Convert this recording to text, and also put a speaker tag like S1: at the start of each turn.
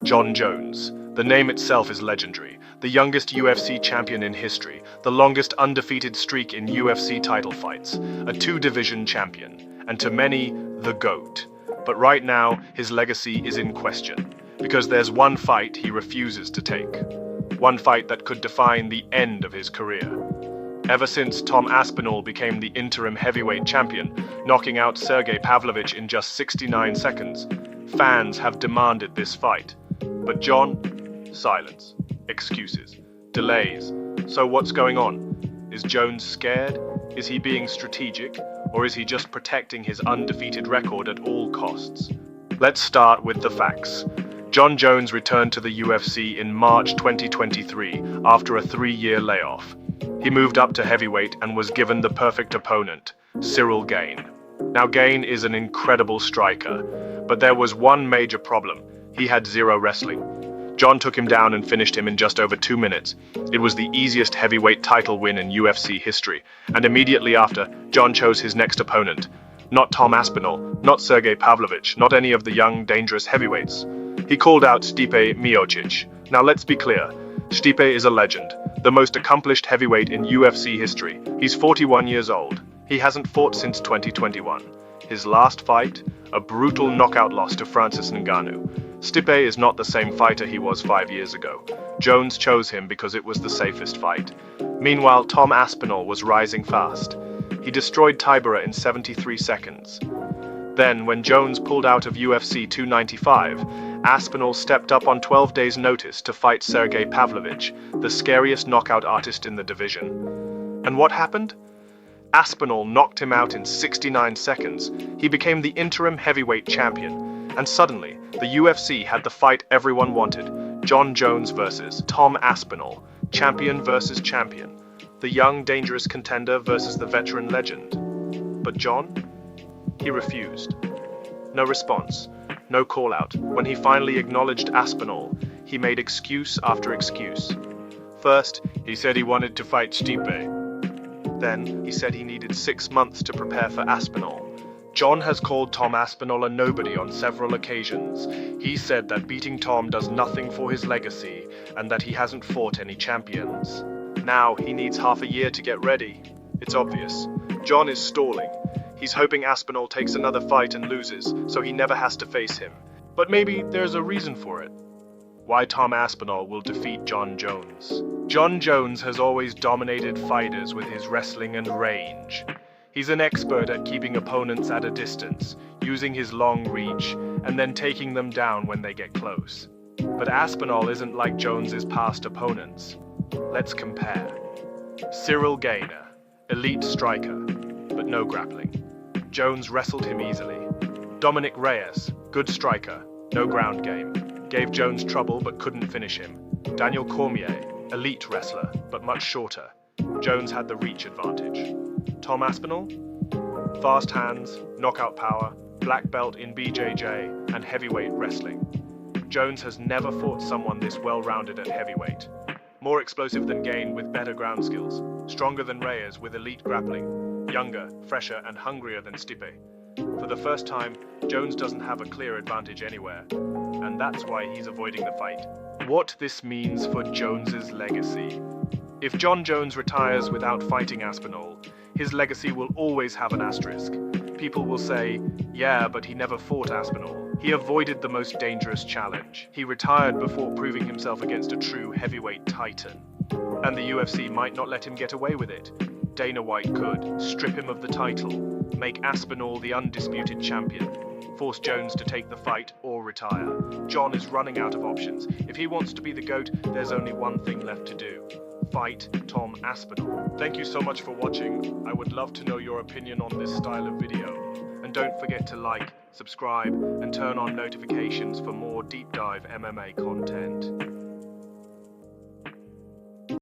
S1: Jon Jones. The name itself is legendary. The youngest UFC champion in history, the longest undefeated streak in UFC title fights, a two-division champion, and to many, the GOAT. But right now, his legacy is in question, because there's one fight he refuses to take. One fight that could define the end of his career. Ever since Tom Aspinall became the interim heavyweight champion, knocking out Sergey Pavlovich in just 69 seconds, fans have demanded this fight. But Jon, silence, excuses, delays. So what's going on? Is Jones scared? Is he being strategic? Or is he just protecting his undefeated record at all costs? Let's start with the facts. Jon Jones returned to the UFC in March 2023 after a 3-year layoff. He moved up to heavyweight and was given the perfect opponent, Ciryl Gane. Now Gane is an incredible striker, but there was one major problem. He had zero wrestling. Jon took him down and finished him in just over 2 minutes. It was the easiest heavyweight title win in UFC history, and immediately after, Jon chose his next opponent. Not Tom Aspinall, not Sergey Pavlovich, not any of the young, dangerous heavyweights. He called out Stipe Miocic. Now let's be clear, Stipe is a legend, the most accomplished heavyweight in UFC history. He's 41 years old. He hasn't fought since 2021. His last fight, a brutal knockout loss to Francis Ngannou. Stipe is not the same fighter he was 5 years ago. Jones chose him because it was the safest fight. Meanwhile, Tom Aspinall was rising fast. He destroyed Tybura in 73 seconds. Then, when Jones pulled out of UFC 295, Aspinall stepped up on 12 days' notice to fight Sergey Pavlovich, the scariest knockout artist in the division. And what happened? Aspinall knocked him out in 69 seconds. He became the interim heavyweight champion. And suddenly, the UFC had the fight everyone wanted. Jon Jones versus Tom Aspinall. Champion versus champion. The young, dangerous contender versus the veteran legend. But Jon? He refused. No response. No call-out. When he finally acknowledged Aspinall, he made excuse after excuse. First, he said he wanted to fight Stipe. Then, he said he needed 6 months to prepare for Aspinall. Jon has called Tom Aspinall a nobody on several occasions. He said that beating Tom does nothing for his legacy, and that he hasn't fought any champions. Now, he needs half a year to get ready. It's obvious. Jon is stalling. He's hoping Aspinall takes another fight and loses, so he never has to face him. But maybe there's a reason for it. Why Tom Aspinall will defeat Jon Jones. Jon Jones has always dominated fighters with his wrestling and range. He's an expert at keeping opponents at a distance, using his long reach, and then taking them down when they get close. But Aspinall isn't like Jones's past opponents. Let's compare. Ciryl Gane, elite striker, but no grappling. Jones wrestled him easily. Dominic Reyes, good striker, no ground game. Gave Jones trouble but couldn't finish him. Daniel Cormier, elite wrestler, but much shorter. Jones had the reach advantage. Tom Aspinall? Fast hands, knockout power, black belt in BJJ, and heavyweight wrestling. Jones has never fought someone this well-rounded at heavyweight. More explosive than Gane with better ground skills. Stronger than Reyes with elite grappling. Younger, fresher, and hungrier than Stipe. For the first time, Jones doesn't have a clear advantage anywhere, and that's why he's avoiding the fight. What this means for Jones's legacy. If Jon Jones retires without fighting Aspinall, his legacy will always have an asterisk. People will say, yeah, but he never fought Aspinall. He avoided the most dangerous challenge. He retired before proving himself against a true heavyweight titan. And the UFC might not let him get away with it. Dana White could strip him of the title, make Aspinall the undisputed champion, force Jones to take the fight or retire. Jon is running out of options. If he wants to be the GOAT, there's only one thing left to do. Fight Tom Aspinall. Thank you so much for watching. I would love to know your opinion on this style of video. And don't forget to like, subscribe, and turn on notifications for more deep dive MMA content.